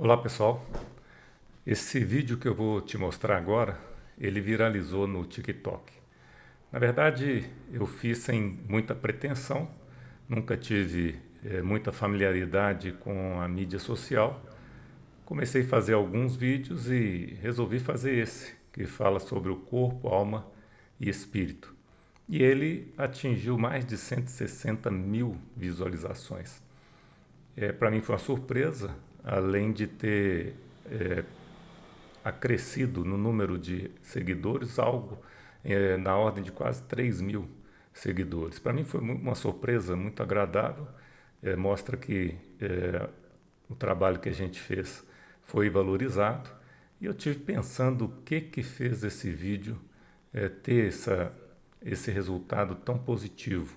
Olá pessoal, esse vídeo que eu vou te mostrar agora, ele viralizou no TikTok. Na verdade, eu fiz sem muita pretensão, nunca tive muita familiaridade com a mídia social. Comecei a fazer alguns vídeos e resolvi fazer esse, que fala sobre o corpo, alma e espírito. E ele atingiu mais de 160 mil visualizações. Para mim foi uma surpresa, além de ter acrescido no número de seguidores, algo na ordem de quase 3 mil seguidores. Para mim foi uma surpresa muito agradável, mostra que o trabalho que a gente fez foi valorizado, e eu tive pensando o que fez esse vídeo ter esse resultado tão positivo.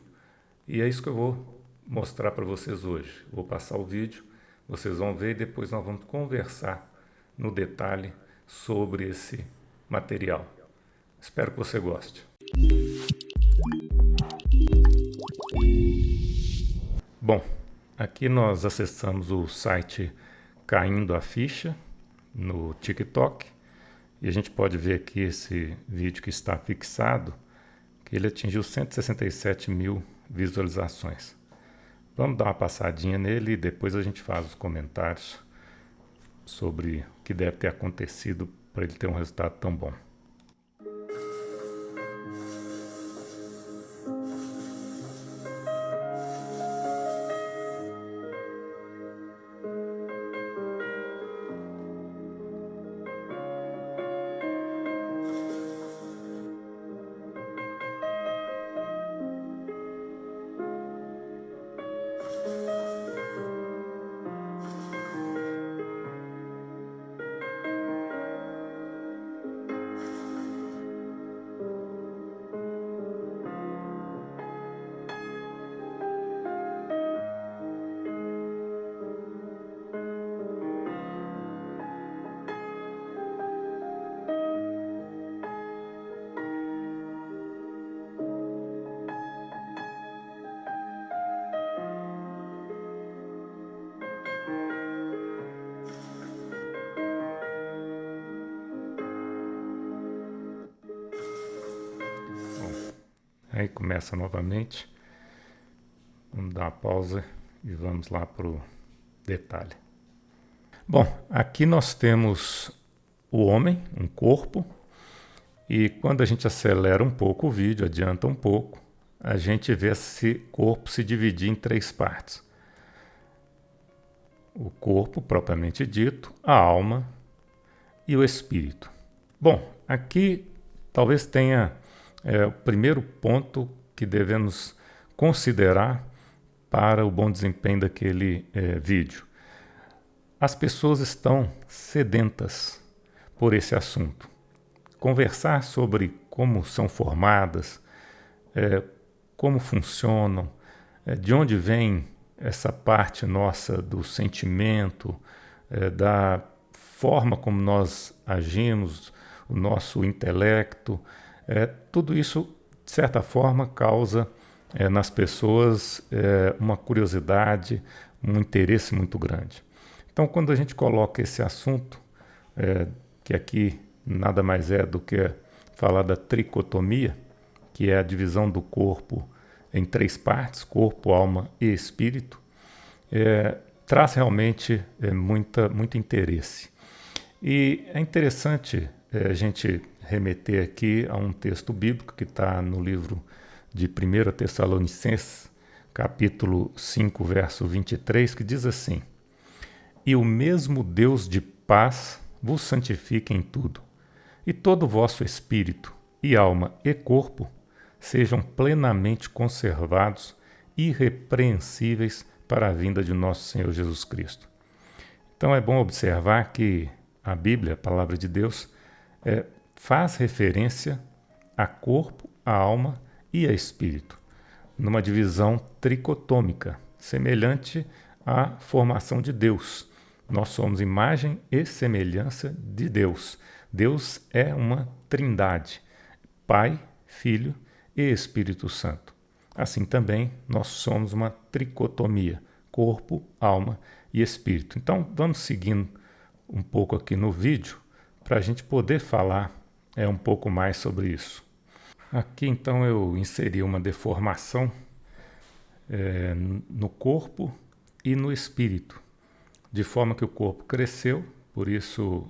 E é isso que eu vou mostrar para vocês hoje. Vou passar o vídeo, vocês vão ver e depois nós vamos conversar no detalhe sobre esse material. Espero que você goste. Bom, aqui nós acessamos o site Caindo a Ficha no TikTok e a gente pode ver aqui esse vídeo que está fixado, que ele atingiu 167 mil visualizações. Vamos dar uma passadinha nele e depois a gente faz os comentários sobre o que deve ter acontecido para ele ter um resultado tão bom. Aí começa novamente. Vamos dar uma pausa e vamos lá para o detalhe. Bom, aqui nós temos o homem, um corpo, e quando a gente acelera um pouco o vídeo, adianta um pouco, a gente vê esse corpo se dividir em três partes. O corpo, propriamente dito, a alma e o espírito. Bom, aqui talvez tenha o primeiro ponto que devemos considerar para o bom desempenho daquele vídeo. As pessoas estão sedentas por esse assunto. Conversar sobre como são formadas, como funcionam, de onde vem essa parte nossa do sentimento, da forma como nós agimos, o nosso intelecto, tudo isso, de certa forma, causa nas pessoas uma curiosidade, um interesse muito grande. Então, quando a gente coloca esse assunto, que aqui nada mais é do que falar da tricotomia, que é a divisão do corpo em três partes, corpo, alma e espírito, traz realmente muito interesse. E é interessante a gente remeter aqui a um texto bíblico que está no livro de 1 Tessalonicenses, capítulo 5, verso 23, que diz assim: E o mesmo Deus de paz vos santifique em tudo, e todo o vosso espírito, e alma, e corpo sejam plenamente conservados, irrepreensíveis para a vinda de nosso Senhor Jesus Cristo. Então é bom observar que a Bíblia, a palavra de Deus, faz referência a corpo, a alma e a espírito, numa divisão tricotômica, semelhante à formação de Deus. Nós somos imagem e semelhança de Deus. Deus é uma trindade, Pai, Filho e Espírito Santo. Assim também nós somos uma tricotomia, corpo, alma e espírito. Então vamos seguindo um pouco aqui no vídeo para a gente poder falar um pouco mais sobre isso. Aqui então eu inseri uma deformação no corpo e no espírito, de forma que o corpo cresceu, por isso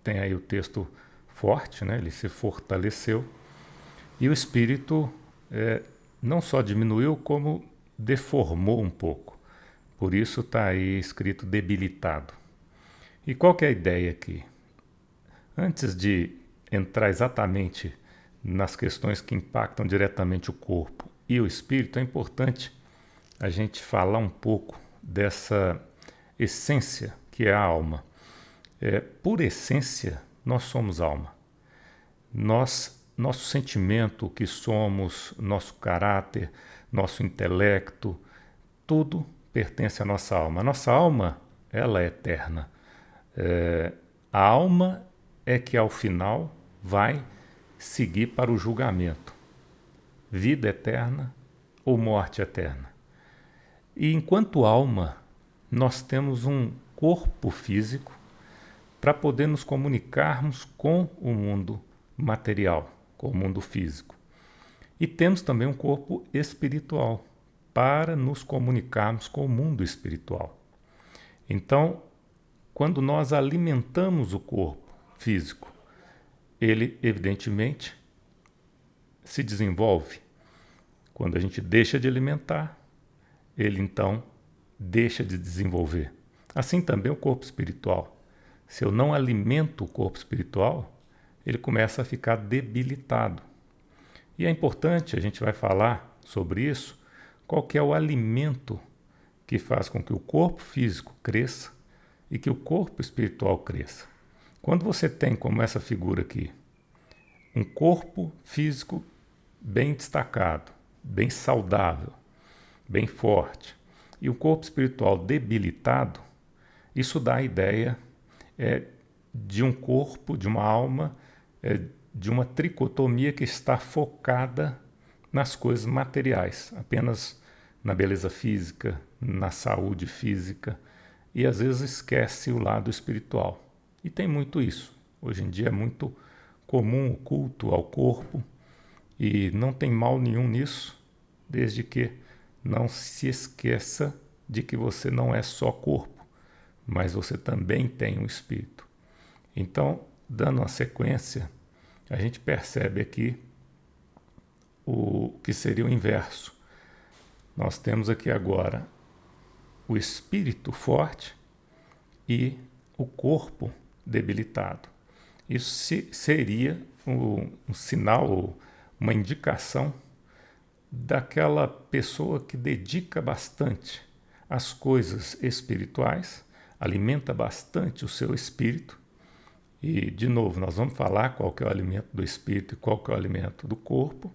tem aí o texto forte, né? Ele se fortaleceu, e o espírito não só diminuiu, como deformou um pouco, por isso está aí escrito debilitado. E qual que é a ideia aqui? Antes de entrar exatamente nas questões que impactam diretamente o corpo e o espírito, é importante a gente falar um pouco dessa essência que é a alma. Por essência, nós somos alma. Nosso sentimento, o que somos, nosso caráter, nosso intelecto, tudo pertence à nossa alma. A nossa alma, ela é eterna. A alma é que ao final vai seguir para o julgamento. Vida eterna ou morte eterna. E enquanto alma, nós temos um corpo físico para poder nos comunicarmos com o mundo material, com o mundo físico. E temos também um corpo espiritual para nos comunicarmos com o mundo espiritual. Então, quando nós alimentamos o corpo físico, ele evidentemente se desenvolve. Quando a gente deixa de alimentar, ele então deixa de desenvolver. Assim também o corpo espiritual. Se eu não alimento o corpo espiritual, ele começa a ficar debilitado. E é importante, a gente vai falar sobre isso, qual que é o alimento que faz com que o corpo físico cresça e que o corpo espiritual cresça. Quando você tem, como essa figura aqui, um corpo físico bem destacado, bem saudável, bem forte, e o corpo espiritual debilitado, isso dá a ideia de um corpo, de uma alma, de uma tricotomia que está focada nas coisas materiais, apenas na beleza física, na saúde física, e às vezes esquece o lado espiritual. E tem muito isso. Hoje em dia é muito comum o culto ao corpo, e não tem mal nenhum nisso, desde que não se esqueça de que você não é só corpo, mas você também tem um espírito. Então, dando uma sequência, a gente percebe aqui o que seria o inverso. Nós temos aqui agora o espírito forte e o corpo debilitado. Isso seria um sinal, uma indicação daquela pessoa que dedica bastante às coisas espirituais, alimenta bastante o seu espírito. E, de novo, nós vamos falar qual que é o alimento do espírito e qual que é o alimento do corpo,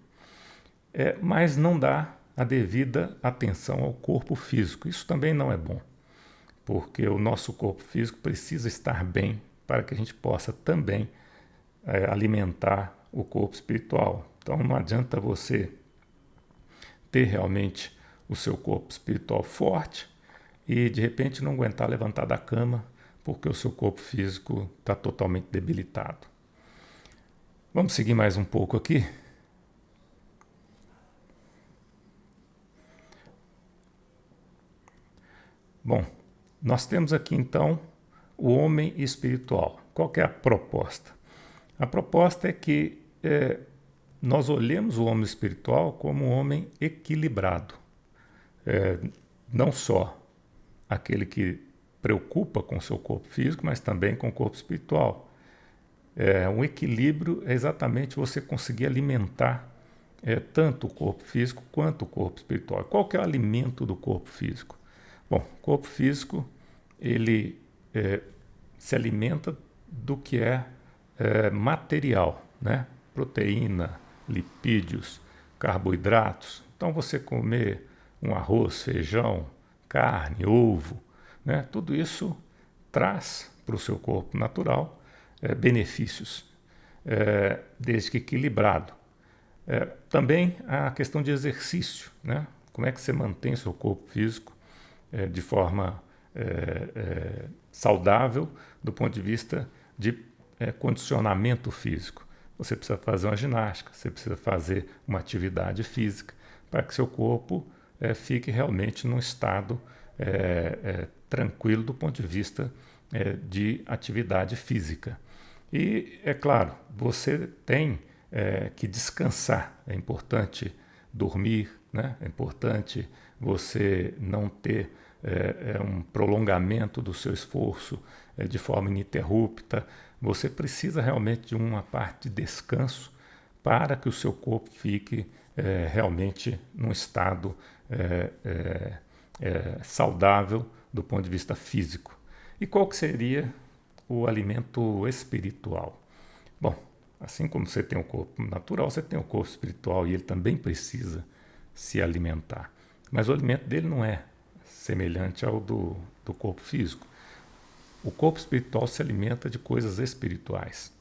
mas não dá a devida atenção ao corpo físico. Isso também não é bom, porque o nosso corpo físico precisa estar bem para que a gente possa também alimentar o corpo espiritual. Então não adianta você ter realmente o seu corpo espiritual forte e de repente não aguentar levantar da cama porque o seu corpo físico está totalmente debilitado. Vamos seguir mais um pouco aqui. Bom, nós temos aqui então o homem espiritual. Qual que é a proposta? A proposta é que nós olhemos o homem espiritual como um homem equilibrado. Não só aquele que preocupa com o seu corpo físico, mas também com o corpo espiritual. Um equilíbrio é exatamente você conseguir alimentar tanto o corpo físico quanto o corpo espiritual. Qual que é o alimento do corpo físico? Bom, o corpo físico ele se alimenta do que é material, né? Proteína, lipídios, carboidratos. Então você comer um arroz, feijão, carne, ovo, né? Tudo isso traz para o seu corpo natural benefícios, desde que equilibrado. Também a questão de exercício, né? Como é que você mantém seu corpo físico de forma saudável do ponto de vista de condicionamento físico. Você precisa fazer uma ginástica, você precisa fazer uma atividade física para que seu corpo fique realmente num estado tranquilo do ponto de vista de atividade física. E, é claro, você tem que descansar. É importante dormir, né? É importante você não ter um prolongamento do seu esforço de forma ininterrupta. Você precisa realmente de uma parte de descanso para que o seu corpo fique realmente num estado saudável do ponto de vista físico. E qual que seria o alimento espiritual? Bom, assim como você tem o corpo natural, você tem o corpo espiritual e ele também precisa se alimentar. Mas o alimento dele não é semelhante ao do corpo físico. O corpo espiritual se alimenta de coisas espirituais.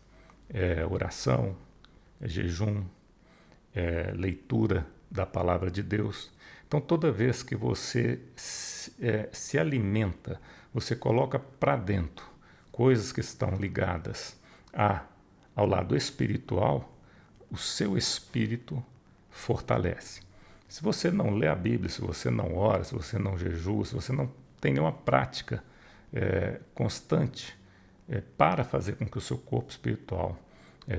Oração, jejum, leitura da palavra de Deus. Então, toda vez que você se alimenta, você coloca para dentro coisas que estão ligadas ao lado espiritual, o seu espírito fortalece. Se você não lê a Bíblia, se você não ora, se você não jejua, se você não tem nenhuma prática constante para fazer com que o seu corpo espiritual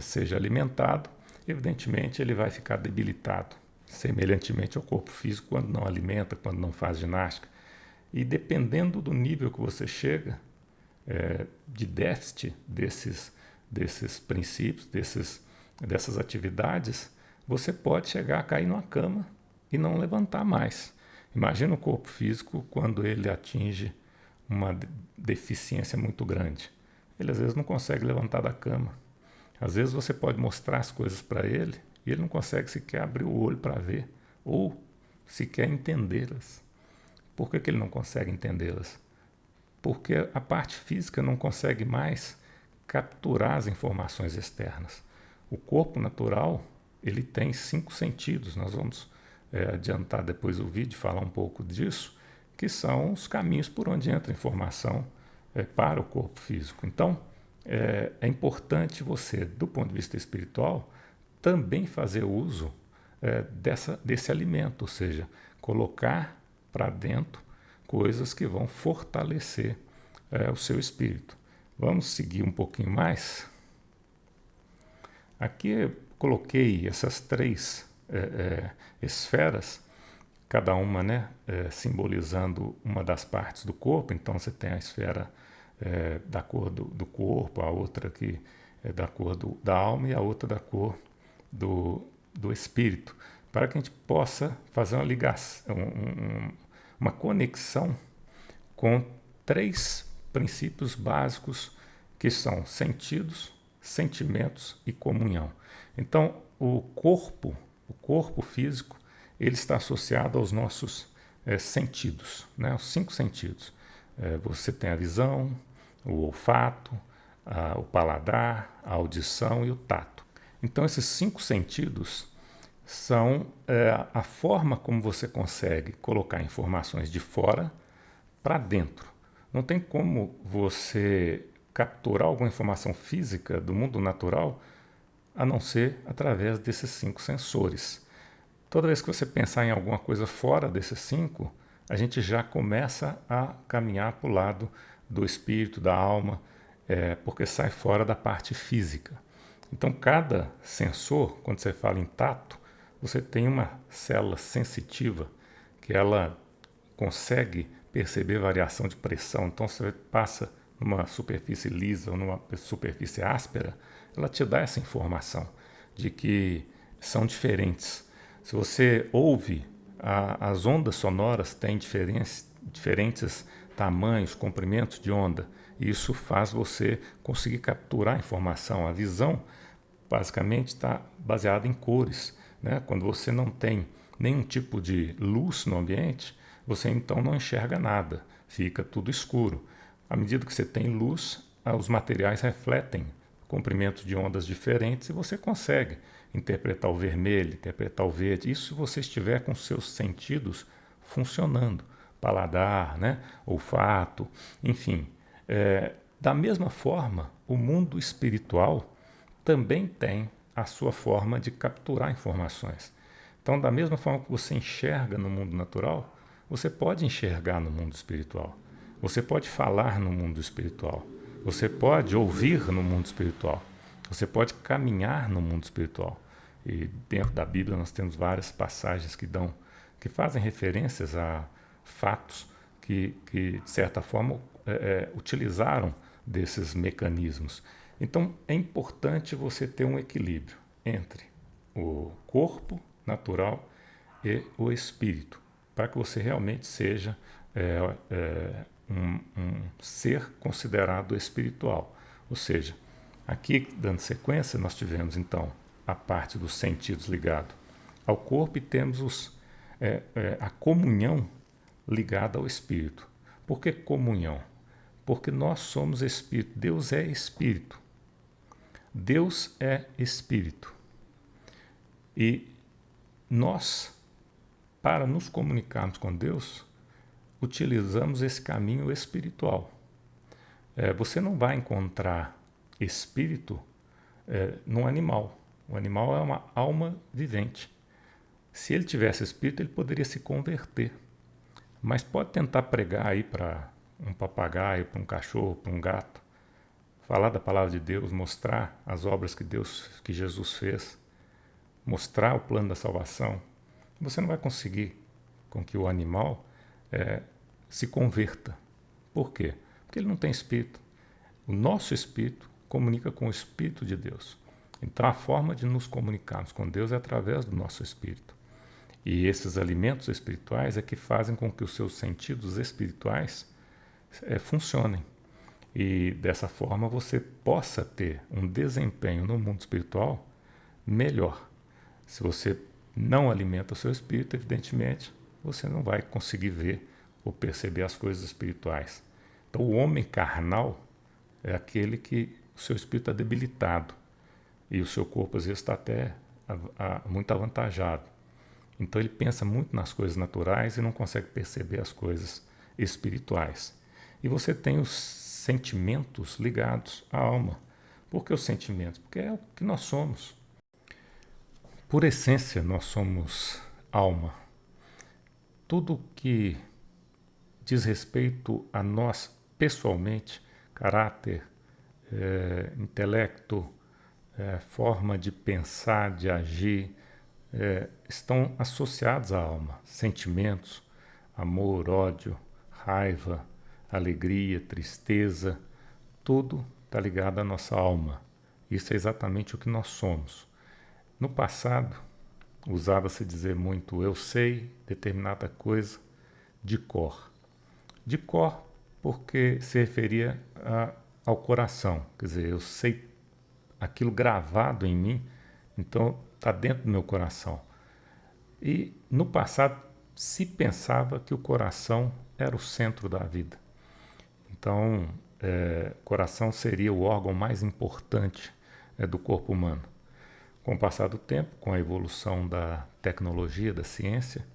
seja alimentado, evidentemente ele vai ficar debilitado, semelhantemente ao corpo físico quando não alimenta, quando não faz ginástica. E dependendo do nível que você chega de déficit desses princípios, dessas atividades, você pode chegar a cair numa cama e não levantar mais. Imagina o corpo físico quando ele atinge uma deficiência muito grande. Ele às vezes não consegue levantar da cama. Às vezes você pode mostrar as coisas para ele e ele não consegue sequer abrir o olho para ver ou sequer entendê-las. Por que ele não consegue entendê-las? Porque a parte física não consegue mais capturar as informações externas. O corpo natural, ele tem 5 sentidos. Nós vamos adiantar depois o vídeo, falar um pouco disso, que são os caminhos por onde entra a informação para o corpo físico. Então, é importante você, do ponto de vista espiritual, também fazer uso desse alimento, ou seja, colocar para dentro coisas que vão fortalecer o seu espírito. Vamos seguir um pouquinho mais? Aqui eu coloquei essas 3 esferas, cada uma simbolizando uma das partes do corpo. Então você tem a esfera da cor do corpo, a outra que é da cor da alma e a outra da cor do espírito, para que a gente possa fazer uma ligação, uma conexão com 3 princípios básicos que são sentidos, sentimentos e comunhão. Então, o corpo físico, ele está associado aos nossos sentidos, né? Os 5 sentidos. Você tem a visão, o olfato, o paladar, a audição e o tato. Então, esses 5 sentidos são a forma como você consegue colocar informações de fora para dentro. Não tem como você capturar alguma informação física do mundo natural a não ser através desses 5 sensores. Toda vez que você pensar em alguma coisa fora desses 5, a gente já começa a caminhar para o lado do espírito, da alma, porque sai fora da parte física. Então, cada sensor, quando você fala em tato, você tem uma célula sensitiva que ela consegue perceber variação de pressão. Então, você passa numa superfície lisa ou numa superfície áspera, ela te dá essa informação de que são diferentes. Se você ouve, as ondas sonoras têm diferentes tamanhos, comprimentos de onda. E isso faz você conseguir capturar a informação. A visão, basicamente, está baseada em cores, né? Quando você não tem nenhum tipo de luz no ambiente, você então não enxerga nada, fica tudo escuro. À medida que você tem luz, os materiais refletem comprimentos de ondas diferentes e você consegue interpretar o vermelho, interpretar o verde. Isso se você estiver com seus sentidos funcionando. paladar, né? Olfato, enfim. Da mesma forma, o mundo espiritual também tem a sua forma de capturar informações. Então, da mesma forma que você enxerga no mundo natural, você pode enxergar no mundo espiritual. Você pode falar no mundo espiritual. Você pode ouvir no mundo espiritual. Você pode caminhar no mundo espiritual. E dentro da Bíblia nós temos várias passagens que fazem referências a fatos que de certa forma, utilizaram desses mecanismos. Então, é importante você ter um equilíbrio entre o corpo natural e o espírito, para que você realmente seja um ser considerado espiritual. Ou seja, aqui, dando sequência, nós tivemos então a parte dos sentidos ligado ao corpo e temos a comunhão ligada ao espírito. Por que comunhão? Porque nós somos espírito. Deus é espírito. Deus é espírito. E nós, para nos comunicarmos com Deus, utilizamos esse caminho espiritual. Você não vai encontrar espírito num animal. O animal é uma alma vivente. Se ele tivesse espírito, ele poderia se converter. Mas pode tentar pregar aí para um papagaio, para um cachorro, para um gato, falar da palavra de Deus, mostrar as obras que Jesus fez, mostrar o plano da salvação. Você não vai conseguir com que o animal se converta. Por quê? Porque ele não tem espírito. O nosso espírito comunica com o Espírito de Deus. Então a forma de nos comunicarmos com Deus é através do nosso espírito. E esses alimentos espirituais é que fazem com que os seus sentidos espirituais funcionem. E dessa forma você possa ter um desempenho no mundo espiritual melhor. Se você não alimenta o seu espírito, evidentemente, você não vai conseguir ver ou perceber as coisas espirituais. Então, o homem carnal é aquele que o seu espírito está debilitado e o seu corpo às vezes está até muito avantajado. Então, ele pensa muito nas coisas naturais e não consegue perceber as coisas espirituais. E você tem os sentimentos ligados à alma. Por que os sentimentos? Porque é o que nós somos. Por essência, nós somos alma. Tudo que diz respeito a nós pessoalmente, caráter, intelecto, forma de pensar, de agir, estão associados à alma. Sentimentos, amor, ódio, raiva, alegria, tristeza, tudo está ligado à nossa alma. Isso é exatamente o que nós somos. No passado, usava-se dizer muito, eu sei determinada coisa de cor. De cor porque se referia ao coração, quer dizer, eu sei aquilo gravado em mim, então está dentro do meu coração. E no passado se pensava que o coração era o centro da vida. Então, coração seria o órgão mais importante do corpo humano. Com o passar do tempo, com a evolução da tecnologia, da ciência,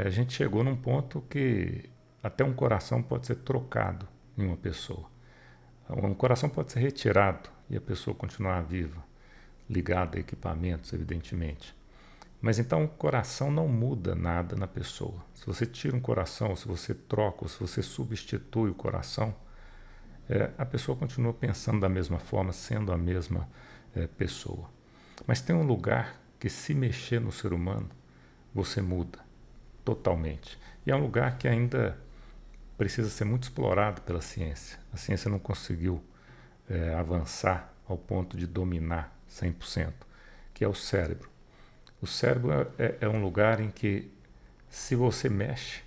a gente chegou num ponto que até um coração pode ser trocado em uma pessoa. Um coração pode ser retirado e a pessoa continuar viva, ligada a equipamentos, evidentemente. Mas então o coração não muda nada na pessoa. Se você tira um coração, se você troca, ou se você substitui o coração, a pessoa continua pensando da mesma forma, sendo a mesma pessoa. Mas tem um lugar que, se mexer no ser humano, você muda totalmente. E é um lugar que ainda precisa ser muito explorado pela ciência. A ciência não conseguiu avançar ao ponto de dominar 100%, que é o cérebro. O cérebro é um lugar em que, se você mexe,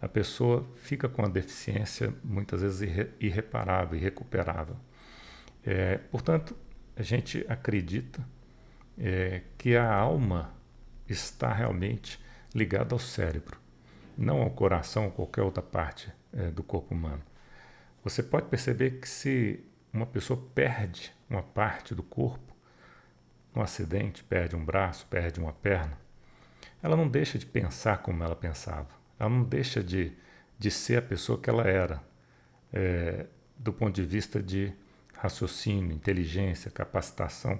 a pessoa fica com a deficiência, muitas vezes irreparável, irrecuperável. Portanto, a gente acredita que a alma está realmente ligada ao cérebro, não ao coração ou qualquer outra parte do corpo humano. Você pode perceber que se uma pessoa perde uma parte do corpo, num acidente, perde um braço, perde uma perna, ela não deixa de pensar como ela pensava. Ela não deixa de de ser a pessoa que ela era, do ponto de vista de raciocínio, inteligência, capacitação.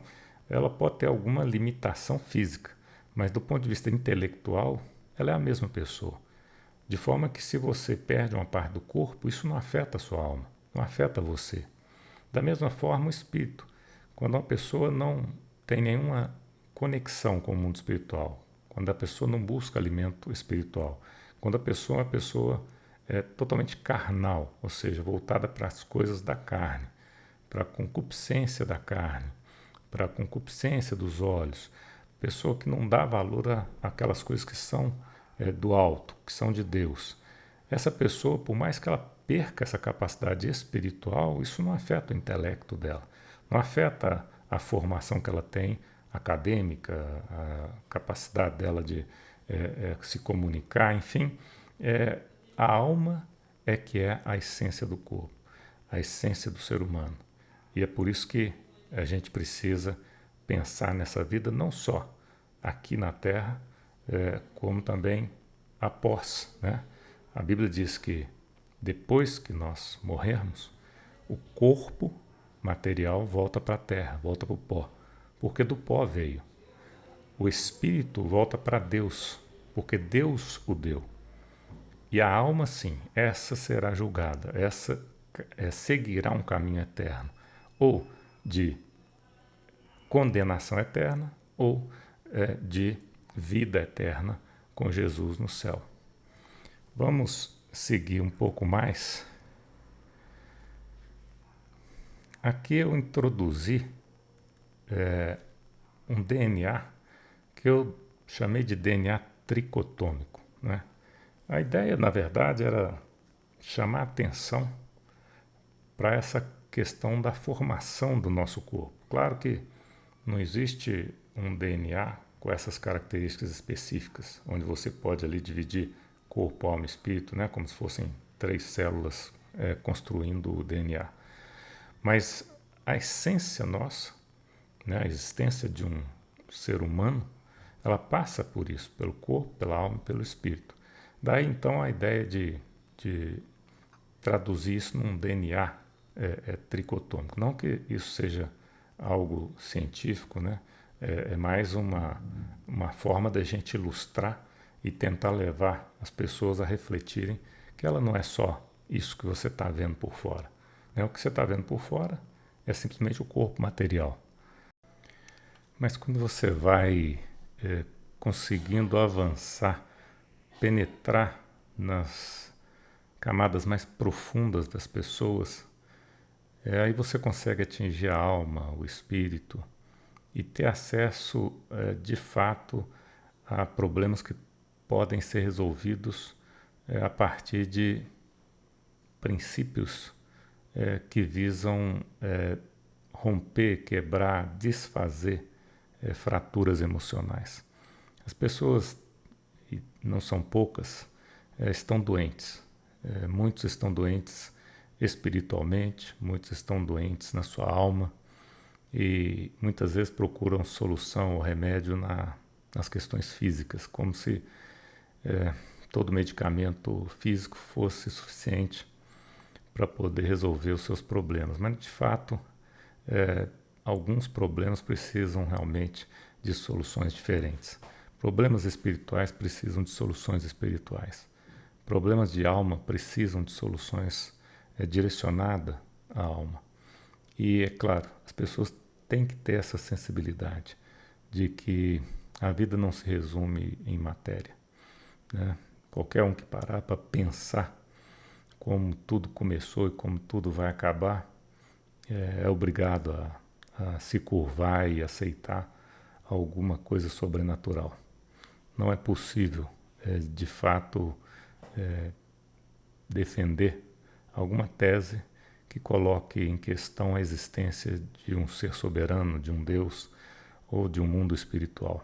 Ela pode ter alguma limitação física, mas do ponto de vista intelectual, ela é a mesma pessoa. De forma que se você perde uma parte do corpo, isso não afeta a sua alma, não afeta você. Da mesma forma, o espírito. Quando uma pessoa não tem nenhuma conexão com o mundo espiritual, quando a pessoa não busca alimento espiritual, quando a pessoa é uma pessoa totalmente carnal, ou seja, voltada para as coisas da carne, para a concupiscência da carne, para a concupiscência dos olhos, pessoa que não dá valor àquelas coisas que são do alto, que são de Deus. Essa pessoa, por mais que ela perca essa capacidade espiritual, isso não afeta o intelecto dela, não afeta a formação que ela tem acadêmica, a capacidade dela de se comunicar, enfim. A alma é que é a essência do corpo, a essência do ser humano. E é por isso que a gente precisa pensar nessa vida não só aqui na Terra, como também após, né? A Bíblia diz que depois que nós morrermos, o corpo material volta para a terra, volta para o pó, porque do pó veio. O espírito volta para Deus, porque Deus o deu. E a alma, sim, essa será julgada, essa seguirá um caminho eterno, ou de condenação eterna, ou de vida eterna com Jesus no céu. Vamos seguir um pouco mais. Aqui eu introduzi um DNA que eu chamei de DNA tricotômico, né? A ideia, na verdade, era chamar a atenção para essa questão da formação do nosso corpo. Claro que não existe um DNA com essas características específicas, onde você pode ali dividir corpo, alma e espírito, né, como se fossem 3 células construindo o DNA. Mas a essência nossa, né, a existência de um ser humano, ela passa por isso, pelo corpo, pela alma e pelo espírito. Daí então a ideia de traduzir isso num DNA tricotômico. Não que isso seja algo científico, né? É mais uma forma da gente ilustrar e tentar levar as pessoas a refletirem que ela não é só isso que você está vendo por fora. Né? O que você está vendo por fora é simplesmente o corpo material. Mas quando você vai conseguindo avançar, penetrar nas camadas mais profundas das pessoas, aí você consegue atingir a alma, o espírito e ter acesso de fato a problemas que podem ser resolvidos a partir de princípios que visam romper, quebrar, desfazer fraturas emocionais. As pessoas, e não são poucas, estão doentes. Muitos estão doentes espiritualmente, muitos estão doentes na sua alma e muitas vezes procuram solução ou remédio nas questões físicas, como se todo medicamento físico fosse suficiente para poder resolver os seus problemas. Mas, de fato, alguns problemas precisam realmente de soluções diferentes. Problemas espirituais precisam de soluções espirituais. Problemas de alma precisam de soluções direcionadas à alma. E, é claro, as pessoas têm que ter essa sensibilidade de que a vida não se resume em matéria, né? Qualquer um que parar para pensar como tudo começou e como tudo vai acabar é obrigado a se curvar e aceitar alguma coisa sobrenatural. Não é possível, de fato, defender alguma tese que coloque em questão a existência de um ser soberano, de um Deus ou de um mundo espiritual.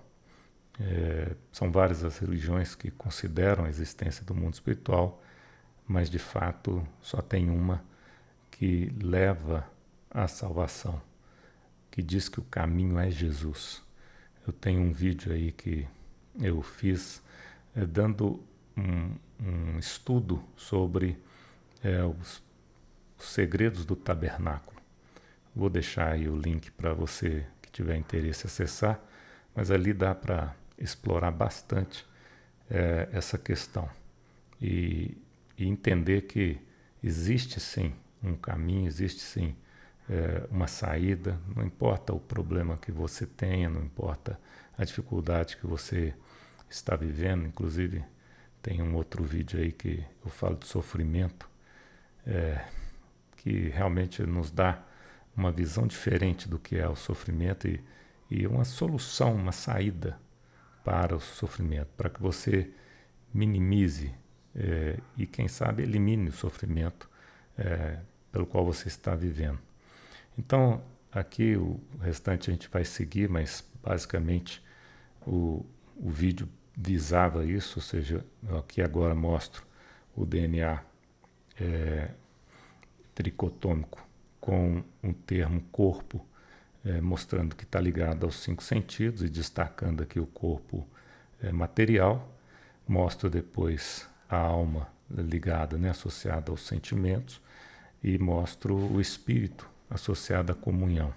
São várias as religiões que consideram a existência do mundo espiritual, mas de fato só tem uma que leva à salvação, que diz que o caminho é Jesus. Eu tenho um vídeo aí que eu fiz dando um estudo sobre os segredos do tabernáculo. Vou deixar aí o link para você que tiver interesse acessar, mas ali dá para explorar bastante essa questão e entender que existe sim um caminho, existe sim uma saída, não importa o problema que você tenha, não importa a dificuldade que você está vivendo. Inclusive tem um outro vídeo aí que eu falo de sofrimento, que realmente nos dá uma visão diferente do que é o sofrimento e uma solução, uma saída para o sofrimento, para que você minimize e, quem sabe, elimine o sofrimento pelo qual você está vivendo. Então, aqui o restante a gente vai seguir, mas basicamente o vídeo visava isso, ou seja, eu aqui agora mostro o DNA tricotômico com um termo corpo, mostrando que está ligado aos 5 sentidos e destacando aqui o corpo material. Mostro depois a alma ligada, associada aos sentimentos, e mostro o espírito associado à comunhão,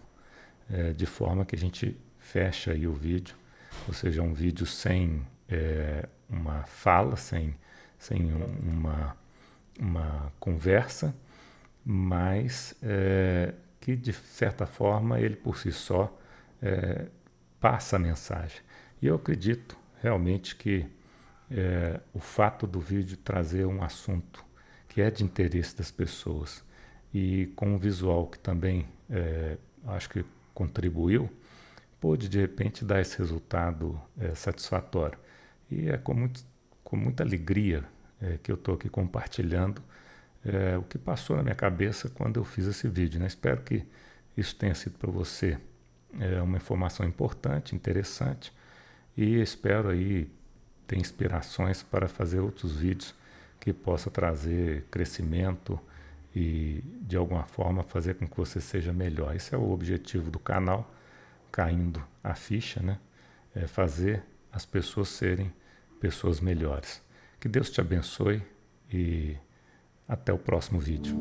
de forma que a gente fecha aí o vídeo, ou seja, um vídeo sem uma fala, sem uma conversa, mas que de certa forma ele por si só passa a mensagem. E eu acredito realmente que o fato do vídeo trazer um assunto que é de interesse das pessoas e com um visual que também acho que contribuiu, pôde de repente dar esse resultado satisfatório. E é com muita alegria que eu estou aqui compartilhando o que passou na minha cabeça quando eu fiz esse vídeo, né? Espero que isso tenha sido para você uma informação importante, interessante, e espero aí ter inspirações para fazer outros vídeos que possa trazer crescimento e de alguma forma fazer com que você seja melhor. Esse é o objetivo do canal, caindo a ficha, né? É fazer as pessoas serem pessoas melhores. Que Deus te abençoe e até o próximo vídeo.